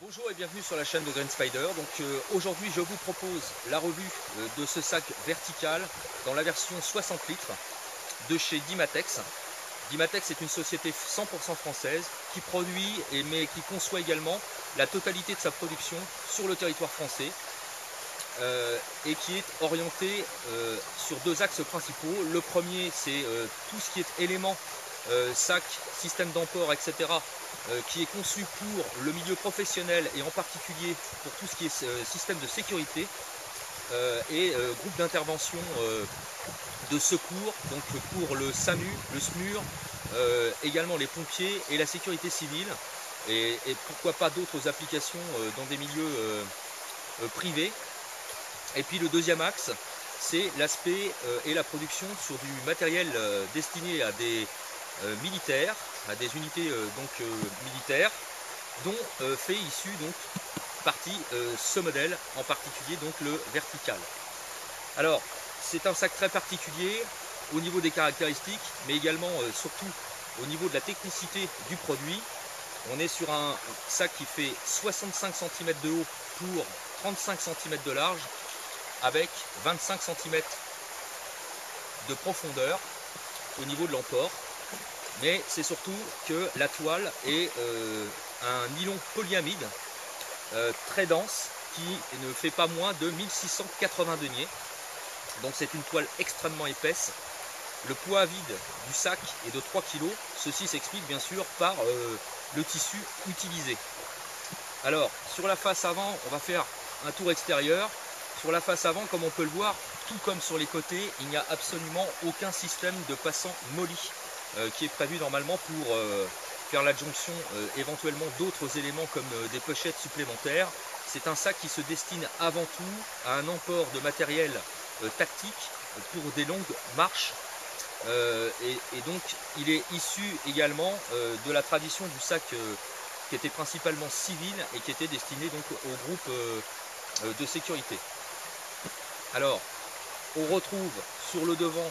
Bonjour et bienvenue sur la chaîne de Green Spider. Aujourd'hui je vous propose la revue de ce sac vertical dans la version 60 litres de chez Dimatex. Dimatex est une société 100% française qui produit mais qui conçoit également la totalité de sa production sur le territoire français et qui est orientée sur deux axes principaux. Le premier, c'est tout ce qui est éléments, sac, système d'emport, etc. Qui est conçu pour le milieu professionnel et en particulier pour tout ce qui est système de sécurité et groupe d'intervention de secours, donc pour le SAMU, le SMUR, également les pompiers et la sécurité civile et pourquoi pas d'autres applications dans des milieux privés. Et puis le deuxième axe, c'est l'aspect et la production sur du matériel destiné à des militaires, à des unités militaires, dont fait issu partie ce modèle, en particulier donc le vertical. Alors c'est un sac très particulier au niveau des caractéristiques, mais également surtout au niveau de la technicité du produit. On est sur un sac qui fait 65 cm de haut pour 35 cm de large, avec 25 cm de profondeur au niveau de l'emport. Mais c'est surtout que la toile est un nylon polyamide très dense qui ne fait pas moins de 1680 deniers. Donc c'est une toile extrêmement épaisse. Le poids vide du sac est de 3 kg. Ceci s'explique bien sûr par le tissu utilisé. Alors sur la face avant, on va faire un tour extérieur. Sur la face avant, comme on peut le voir, tout comme sur les côtés, il n'y a absolument aucun système de passant molly qui est prévu normalement pour faire l'adjonction éventuellement d'autres éléments comme des pochettes supplémentaires. C'est un sac qui se destine avant tout à un emport de matériel tactique pour des longues marches. Et donc il est issu également de la tradition du sac qui était principalement civil et qui était destiné donc au groupe de sécurité. Alors, on retrouve sur le devant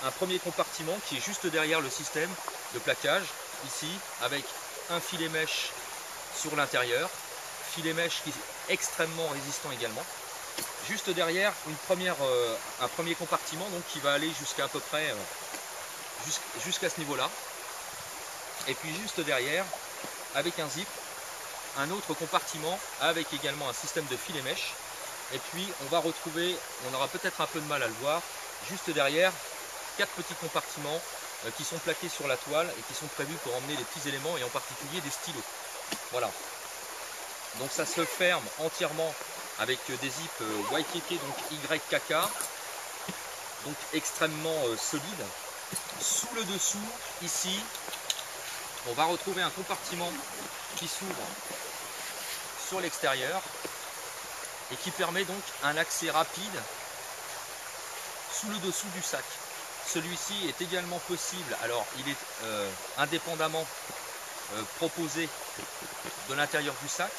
un premier compartiment qui est juste derrière le système de plaquage, ici, avec un filet mèche sur l'intérieur, filet mèche qui est extrêmement résistant également. Juste derrière, un premier compartiment donc, qui va aller jusqu'à peu près jusqu'à ce niveau-là. Et puis juste derrière, avec un zip, un autre compartiment avec également un système de filet mèche. Et puis on va retrouver, on aura peut-être un peu de mal à le voir, juste derrière, 4 petits compartiments qui sont plaqués sur la toile et qui sont prévus pour emmener les petits éléments et en particulier des stylos. Voilà. Donc ça se ferme entièrement avec des zips YKK, donc YKK, donc extrêmement solide. Sous le dessous, ici, on va retrouver un compartiment qui s'ouvre sur l'extérieur et qui permet donc un accès rapide sous le dessous du sac. Celui-ci est également possible, alors il est indépendamment proposé de l'intérieur du sac,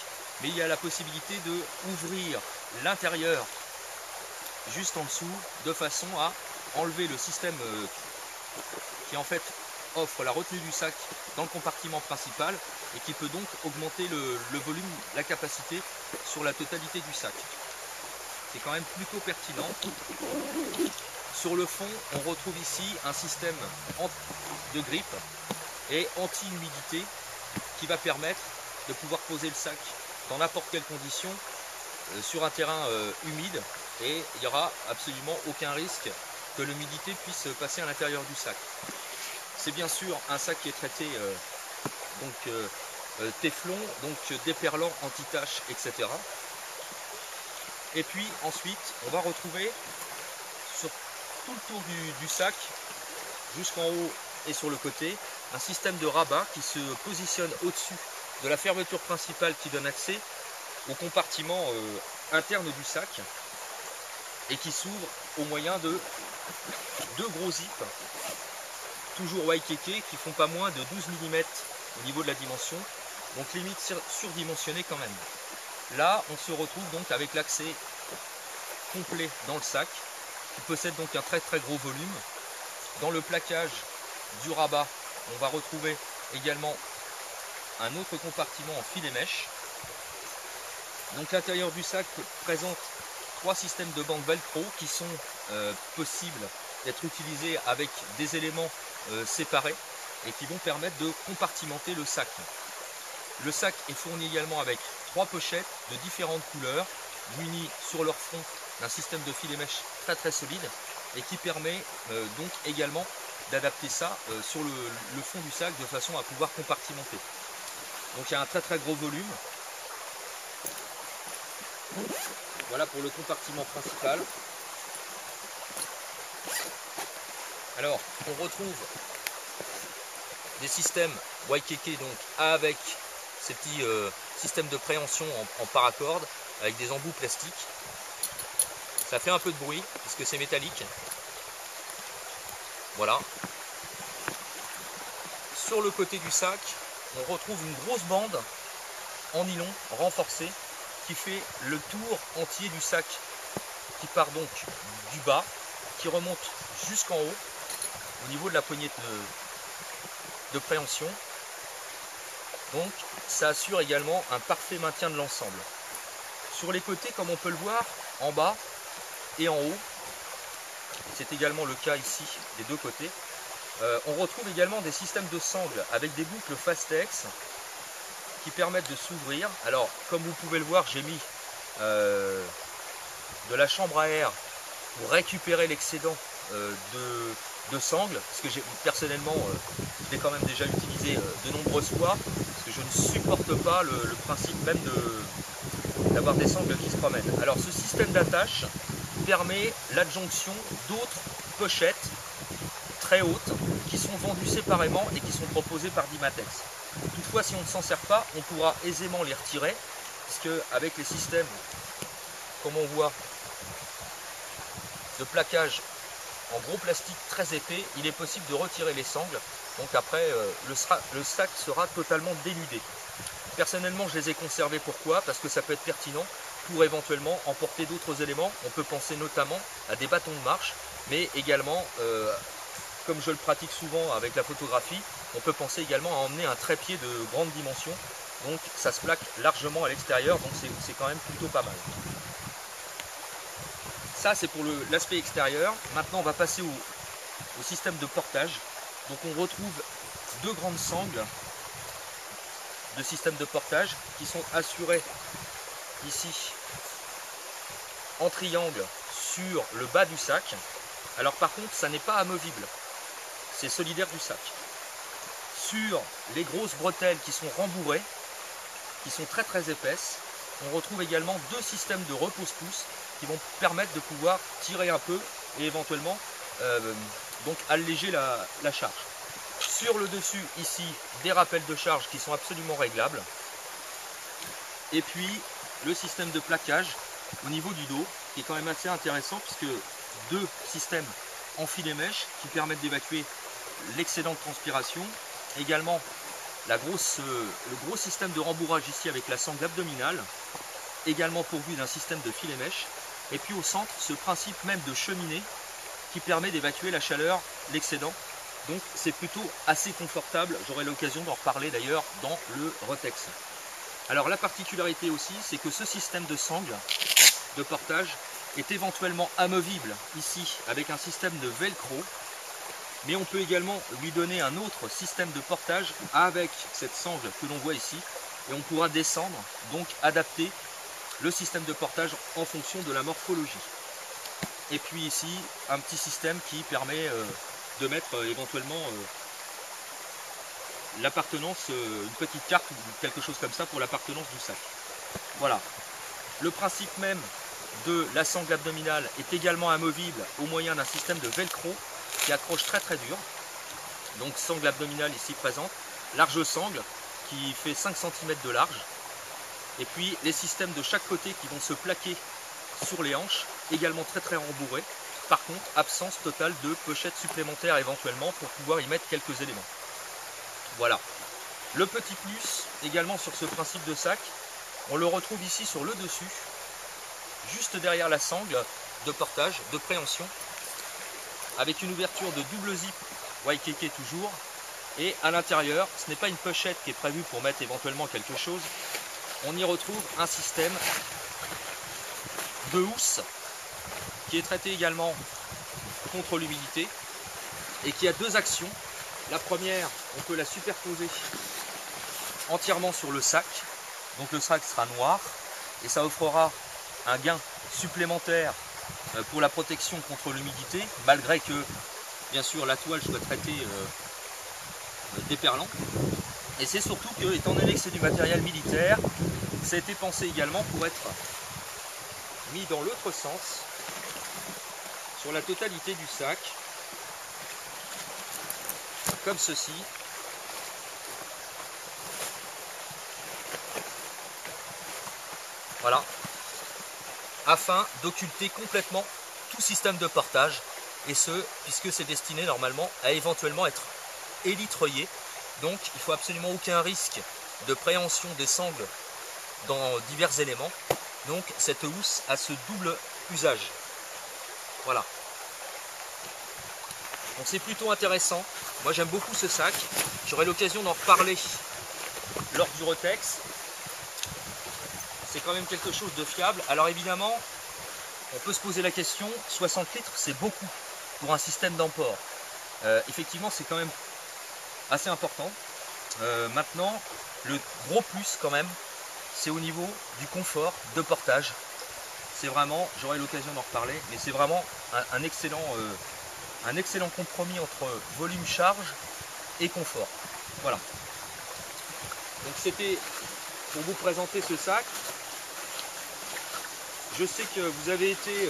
mais il y a la possibilité de ouvrir l'intérieur juste en dessous de façon à enlever le système qui en fait offre la retenue du sac dans le compartiment principal et qui peut donc augmenter le volume, la capacité sur la totalité du sac. C'est quand même plutôt pertinent. Sur le fond, on retrouve ici un système de grippe et anti-humidité qui va permettre de pouvoir poser le sac dans n'importe quelle condition sur un terrain humide et il n'y aura absolument aucun risque que l'humidité puisse passer à l'intérieur du sac. C'est bien sûr un sac qui est traité téflon, donc déperlant, anti-tache, etc. Et puis ensuite, on va retrouver sur tout le tour du sac, jusqu'en haut et sur le côté, un système de rabat qui se positionne au-dessus de la fermeture principale qui donne accès au compartiment interne du sac et qui s'ouvre au moyen de deux gros zips, toujours YKK, qui font pas moins de 12 mm au niveau de la dimension, donc limite surdimensionné quand même. Là, on se retrouve donc avec l'accès complet dans le sac, qui possède donc un très très gros volume. Dans le plaquage du rabat, on va retrouver également un autre compartiment en filet mèche. Donc l'intérieur du sac présente 3 systèmes de bandes velcro qui sont possibles d'être utilisés avec des éléments séparés et qui vont permettre de compartimenter le sac. Le sac est fourni également avec 3 pochettes de différentes couleurs, munies sur leur front d'un système de filet mèche très solide et qui permet donc également d'adapter ça sur le fond du sac de façon à pouvoir compartimenter. Donc il y a un très gros volume. Voilà pour le compartiment principal. Alors on retrouve des systèmes YKK donc avec ces petits systèmes de préhension en paracorde avec des embouts plastiques. Ça fait un peu de bruit puisque c'est métallique. Voilà. Sur le côté du sac, on retrouve une grosse bande en nylon renforcée qui fait le tour entier du sac, qui part donc du bas, qui remonte jusqu'en haut au niveau de la poignée de préhension. Donc ça assure également un parfait maintien de l'ensemble. Sur les côtés, comme on peut le voir, en bas et en haut, c'est également le cas ici des deux côtés, on retrouve également des systèmes de sangles avec des boucles Fastex qui permettent de s'ouvrir. Alors comme vous pouvez le voir, j'ai mis de la chambre à air pour récupérer l'excédent de sangles, parce que personnellement je l'ai quand même déjà utilisé de nombreuses fois, parce que je ne supporte pas le principe même d'avoir des sangles qui se promènent. Alors ce système d'attache permet l'adjonction d'autres pochettes très hautes qui sont vendues séparément et qui sont proposées par Dimatex. Toutefois, si on ne s'en sert pas, on pourra aisément les retirer, puisque avec les systèmes, comme on voit, de plaquage en gros plastique très épais, il est possible de retirer les sangles. Donc après, le sac sera totalement dénudé. Personnellement, je les ai conservés. Pourquoi? Parce que ça peut être pertinent pour éventuellement emporter d'autres éléments. On peut penser notamment à des bâtons de marche, mais également, comme je le pratique souvent avec la photographie, on peut penser également à emmener un trépied de grande dimension. Donc ça se plaque largement à l'extérieur, donc c'est quand même plutôt pas mal. Ça c'est pour l'aspect extérieur. Maintenant on va passer au système de portage. Donc on retrouve deux grandes sangles de système de portage qui sont assurées ici en triangle sur le bas du sac. Alors par contre ça n'est pas amovible, c'est solidaire du sac. Sur les grosses bretelles qui sont rembourrées, qui sont très épaisses, on retrouve également deux systèmes de repose-pouce qui vont permettre de pouvoir tirer un peu et éventuellement donc alléger la charge. Sur le dessus ici, des rappels de charge qui sont absolument réglables. Et puis le système de plaquage au niveau du dos qui est quand même assez intéressant puisque deux systèmes en filet mèche qui permettent d'évacuer l'excédent de transpiration. Également le gros système de rembourrage ici avec la sangle abdominale, également pourvu d'un système de filet mèche. Et puis au centre, ce principe même de cheminée qui permet d'évacuer la chaleur, l'excédent. Donc c'est plutôt assez confortable, j'aurai l'occasion d'en reparler d'ailleurs dans le Rotex. Alors la particularité aussi, c'est que ce système de sangle de portage est éventuellement amovible ici avec un système de velcro, mais on peut également lui donner un autre système de portage avec cette sangle que l'on voit ici, et on pourra descendre, donc adapter le système de portage en fonction de la morphologie. Et puis ici, un petit système qui permet de mettre éventuellement l'appartenance, une petite carte ou quelque chose comme ça pour l'appartenance du sac. Voilà. Le principe même de la sangle abdominale est également amovible au moyen d'un système de velcro qui accroche très dur. Donc sangle abdominale ici présente, large sangle qui fait 5 cm de large. Et puis les systèmes de chaque côté qui vont se plaquer sur les hanches, également très rembourrés. Par contre, absence totale de pochettes supplémentaires éventuellement pour pouvoir y mettre quelques éléments. Voilà. Le petit plus également sur ce principe de sac, on le retrouve ici sur le dessus, juste derrière la sangle de portage, de préhension, avec une ouverture de double zip YKK toujours, Et à l'intérieur, ce n'est pas une pochette qui est prévue pour mettre éventuellement quelque chose. On y retrouve un système de housse qui est traité également contre l'humidité et qui a deux actions. La première, on peut la superposer entièrement sur le sac. Donc le sac sera noir et ça offrira un gain supplémentaire pour la protection contre l'humidité, malgré que bien sûr la toile soit traitée déperlant. Et c'est surtout que, étant donné que c'est du matériel militaire, ça a été pensé également pour être mis dans l'autre sens sur la totalité du sac, comme ceci. Voilà, afin d'occulter complètement tout système de portage, et ce, puisque c'est destiné normalement à éventuellement être élitreillé. Donc il ne faut absolument aucun risque de préhension des sangles dans divers éléments. Donc cette housse a ce double usage. Voilà. Donc c'est plutôt intéressant. Moi j'aime beaucoup ce sac. J'aurai l'occasion d'en reparler lors du Rotex. C'est quand même quelque chose de fiable. Alors évidemment, on peut se poser la question, 60 litres c'est beaucoup pour un système d'emport. Effectivement c'est quand même assez important. Maintenant, le gros plus quand même, c'est au niveau du confort de portage. C'est vraiment, j'aurai l'occasion d'en reparler, mais c'est vraiment un excellent compromis entre volume charge et confort. Voilà. Donc c'était pour vous présenter ce sac. Je sais que vous avez été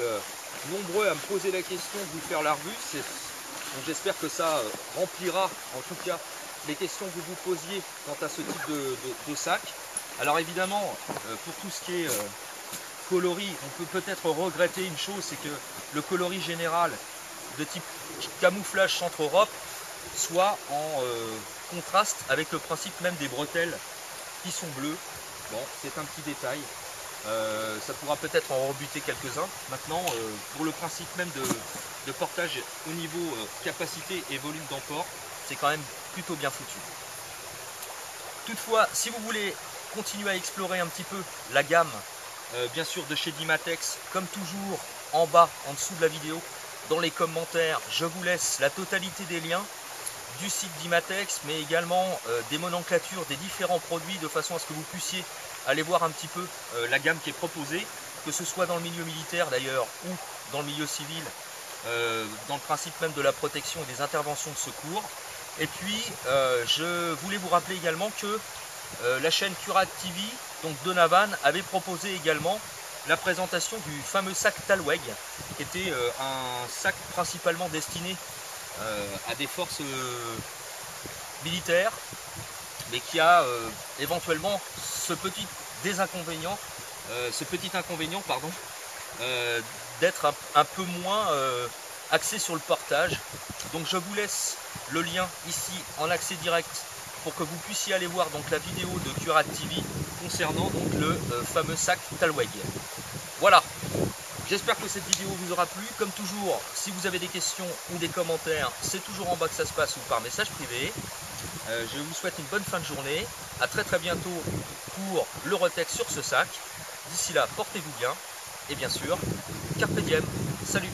nombreux à me poser la question de vous faire la revue. Donc j'espère que ça remplira en tout cas les questions que vous vous posiez quant à ce type de sac. Alors évidemment, pour tout ce qui est coloris, on peut peut-être regretter une chose, c'est que le coloris général de type camouflage Centre-Europe soit en contraste avec le principe même des bretelles qui sont bleues. Bon, c'est un petit détail. Ça pourra peut-être en rebuter quelques-uns. Maintenant, pour le principe même de portage au niveau capacité et volume d'emport, c'est quand même plutôt bien foutu. Toutefois, si vous voulez continuer à explorer un petit peu la gamme, bien sûr de chez Dimatex, comme toujours en bas, en dessous de la vidéo, dans les commentaires, je vous laisse la totalité des liens du site Dimatex, mais également des nomenclatures des différents produits, de façon à ce que vous puissiez aller voir un petit peu la gamme qui est proposée, que ce soit dans le milieu militaire d'ailleurs ou dans le milieu civil, dans le principe même de la protection et des interventions de secours. Et puis je voulais vous rappeler également que la chaîne Curad TV, donc Donovan, avait proposé également la présentation du fameux sac Talweg, qui était un sac principalement destiné à des forces militaires, mais qui a éventuellement ce petit inconvénient d'être un peu moins axé sur le portage. Donc je vous laisse le lien ici en accès direct pour que vous puissiez aller voir donc la vidéo de Curad TV concernant donc le fameux sac Talweg. Voilà, j'espère que cette vidéo vous aura plu. Comme toujours, si vous avez des questions ou des commentaires, c'est toujours en bas que ça se passe ou par message privé. Je vous souhaite une bonne fin de journée. À très bientôt pour le Rotex sur ce sac. D'ici là, portez-vous bien. Et bien sûr, Carpe Diem. Salut!